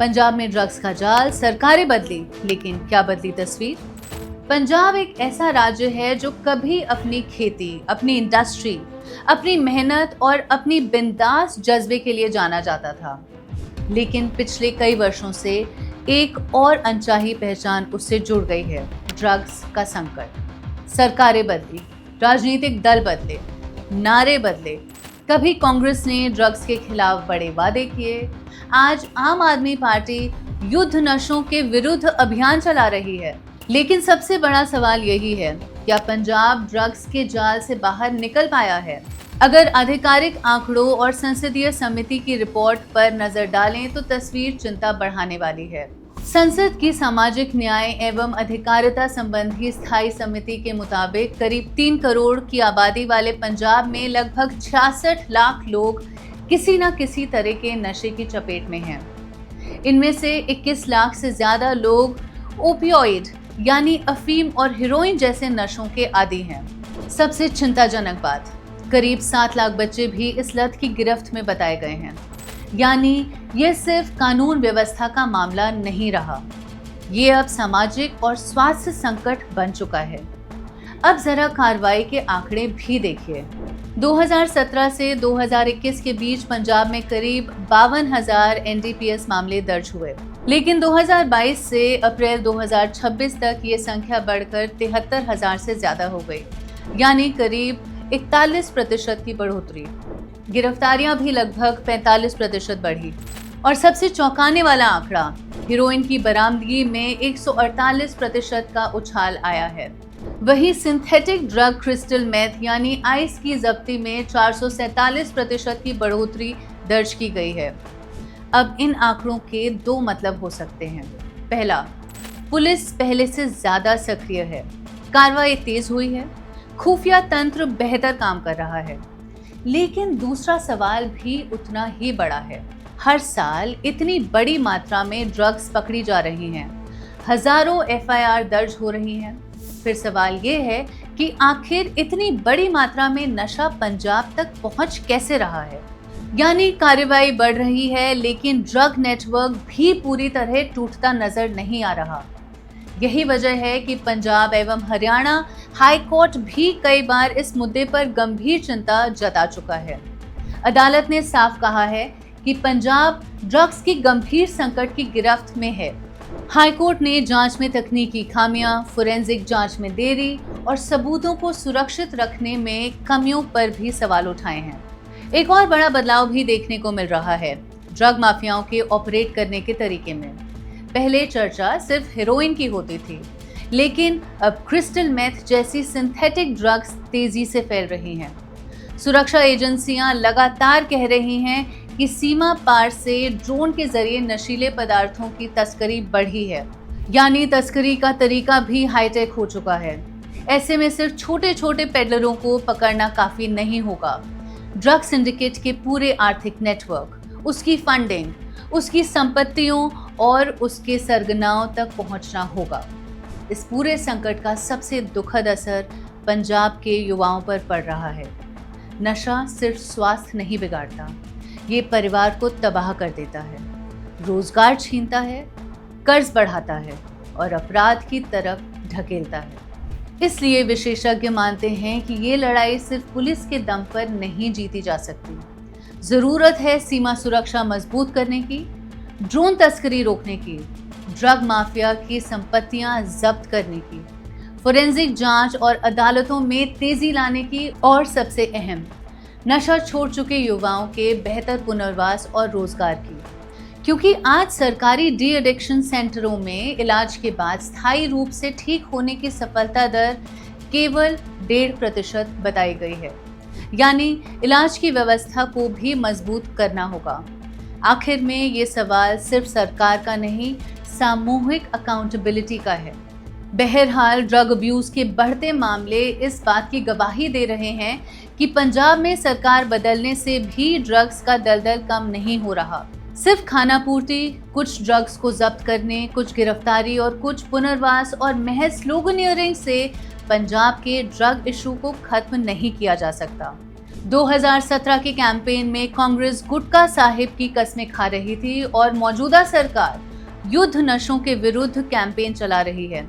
पंजाब में ड्रग्स का जाल, सरकारें बदली, लेकिन क्या बदली तस्वीर? पंजाब एक ऐसा राज्य है जो कभी अपनी खेती, अपनी इंडस्ट्री, अपनी मेहनत और अपनी बिंदास जज्बे के लिए जाना जाता था। लेकिन पिछले कई वर्षों से एक और अनचाही पहचान उससे जुड़ गई है, ड्रग्स का संकट। सरकारें बदली, राजनीतिक दल बदले, नारे बदले। कभी कांग्रेस ने ड्रग्स के खिलाफ बड़े वादे किए, आज आम आदमी पार्टी युद्ध नशों के विरुद्ध अभियान चला रही है। लेकिन सबसे बड़ा सवाल यही है, क्या पंजाब ड्रग्स के जाल से बाहर निकल पाया है? अगर आधिकारिक आंकड़ों और संसदीय समिति की रिपोर्ट पर नजर डालें तो तस्वीर चिंता बढ़ाने वाली है। संसद की सामाजिक न्याय एवं अधिकारिता संबंधी स्थायी समिति के मुताबिक करीब 3 करोड़ की आबादी वाले पंजाब में लगभग 66 लाख लोग किसी न किसी तरह के नशे की चपेट में हैं। इनमें से 21 लाख से ज्यादा लोग ओपियोइड यानी अफीम और हेरोइन जैसे नशों के आदी हैं। सबसे चिंताजनक बात, करीब 7 लाख बच्चे भी इस लत की गिरफ्त में बताए गए हैं। यानी ये सिर्फ कानून व्यवस्था का मामला नहीं रहा, ये अब सामाजिक और स्वास्थ्य संकट बन चुका है। अब जरा कार्रवाई के आंकड़े भी देखिए। 2017 से 2021 के बीच पंजाब में करीब 52,000 एनडीपीएस मामले दर्ज हुए, लेकिन 2022 से अप्रैल 2026 तक ये संख्या बढ़कर 73,000 से ज्यादा हो गई, यानी करीब 41% की बढ़ोतरी। गिरफ्तारियां भी लगभग 45% बढ़ी। और सबसे चौंकाने वाला आंकड़ा, हेरोइन की बरामदगी में 148% का उछाल आया है। वही सिंथेटिक ड्रग क्रिस्टल मेथ यानी आइस की जब्ती में 447% की बढ़ोतरी दर्ज की गई है। अब इन आंकड़ों के 2 मतलब हो सकते हैं। पहला, पुलिस पहले से ज्यादा सक्रिय है, कार्रवाई तेज हुई है, खुफिया तंत्र बेहतर काम कर रहा है। लेकिन दूसरा सवाल भी उतना ही बड़ा है, हर साल इतनी बड़ी मात्रा में ड्रग्स पकड़ी जा रही हैं, हजारों एफआईआर दर्ज हो रही हैं। फिर सवाल ये है कि आखिर इतनी बड़ी मात्रा में नशा पंजाब तक पहुंच कैसे रहा है? यानी कार्रवाई बढ़ रही है, लेकिन ड्रग नेटवर्क भी पूरी तरह टूटता नजर नहीं आ रहा। यही वजह है कि पंजाब एवं हरियाणा हाई कोर्ट भी कई बार इस मुद्दे पर गंभीर चिंता जता चुका है। अदालत ने साफ कहा है कि पंजाब ड्रग्स की गंभीर संकट की गिरफ्त में है। हाई कोर्ट ने जांच में तकनीकी खामियां, फोरेंसिक जांच में देरी और सबूतों को सुरक्षित रखने में कमियों पर भी सवाल उठाए हैं। एक और बड़ा बदलाव भी देखने को मिल रहा है ड्रग माफियाओं के ऑपरेट करने के तरीके में। पहले चर्चा सिर्फ हेरोइन की होती थी, लेकिन अब क्रिस्टल मेथ जैसी सिंथेटिक ड्रग्स तेजी से फैल रही हैं। सुरक्षा एजेंसियां लगातार कह रही हैं कि सीमा पार से ड्रोन के जरिए नशीले पदार्थों की तस्करी बढ़ी है, यानी तस्करी का तरीका भी हाईटेक हो चुका है। ऐसे में सिर्फ छोटे छोटे पेडलरों को पकड़ना काफी नहीं होगा, ड्रग सिंडिकेट के पूरे आर्थिक नेटवर्क, उसकी फंडिंग, उसकी संपत्तियों और उसके सरगनाओं तक पहुंचना होगा। इस पूरे संकट का सबसे दुखद असर पंजाब के युवाओं पर पड़ रहा है। नशा सिर्फ स्वास्थ्य नहीं बिगाड़ता, ये परिवार को तबाह कर देता है, रोजगार छीनता है, कर्ज बढ़ाता है और अपराध की तरफ ढकेलता है। इसलिए विशेषज्ञ मानते हैं कि ये लड़ाई सिर्फ पुलिस के दम पर नहीं जीती जा सकती। जरूरत है सीमा सुरक्षा मजबूत करने की, ड्रोन तस्करी रोकने की, ड्रग माफिया की संपत्तियां जब्त करने की, फोरेंसिक जांच और अदालतों में तेजी लाने की, और सबसे अहम, नशा छोड़ चुके युवाओं के बेहतर पुनर्वास और रोजगार की। क्योंकि आज सरकारी डी एडिक्शन सेंटरों में इलाज के बाद स्थायी रूप से ठीक होने की सफलता दर केवल 1.5% बताई गई है। यानी इलाज की व्यवस्था को भी मजबूत करना होगा। आखिर में ये सवाल सिर्फ सरकार का नहीं, सामूहिक अकाउंटेबिलिटी का है। बहरहाल ड्रग अब्यूज के बढ़ते मामले इस बात की गवाही दे रहे हैं कि पंजाब में सरकार बदलने से भी ड्रग्स का दलदल कम नहीं हो रहा। सिर्फ खानापूर्ति, कुछ ड्रग्स को जब्त करने, कुछ गिरफ्तारी और कुछ पुनर्वास और महज स्लोगनियरिंग से पंजाब के ड्रग इशू को खत्म नहीं किया जा सकता। 2017 के कैंपेन में कांग्रेस गुटखा साहिब की कस्में खा रही थी और मौजूदा सरकार युद्ध नशों के विरुद्ध कैंपेन चला रही है,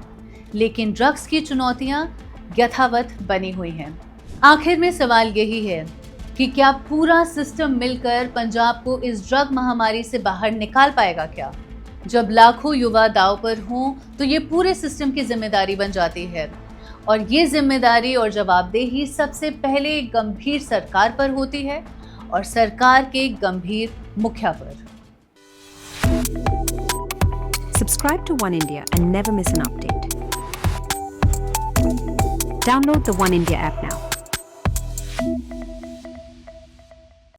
लेकिन ड्रग्स की चुनौतियां यथावत बनी हुई हैं। आखिर में सवाल यही है कि क्या पूरा सिस्टम मिलकर पंजाब को इस ड्रग महामारी से बाहर निकाल पाएगा क्या? जब लाखों युवा दांव पर हों तो ये पूरे सिस्टम की जिम्मेदारी बन जाती है और ये जिम्मेदारी और जवाबदेही सबसे पहले गंभीर सरकार पर होती है और सरकार के गंभीर मुखिया पर। Subscribe to One India and never miss an update. Download the One India app now.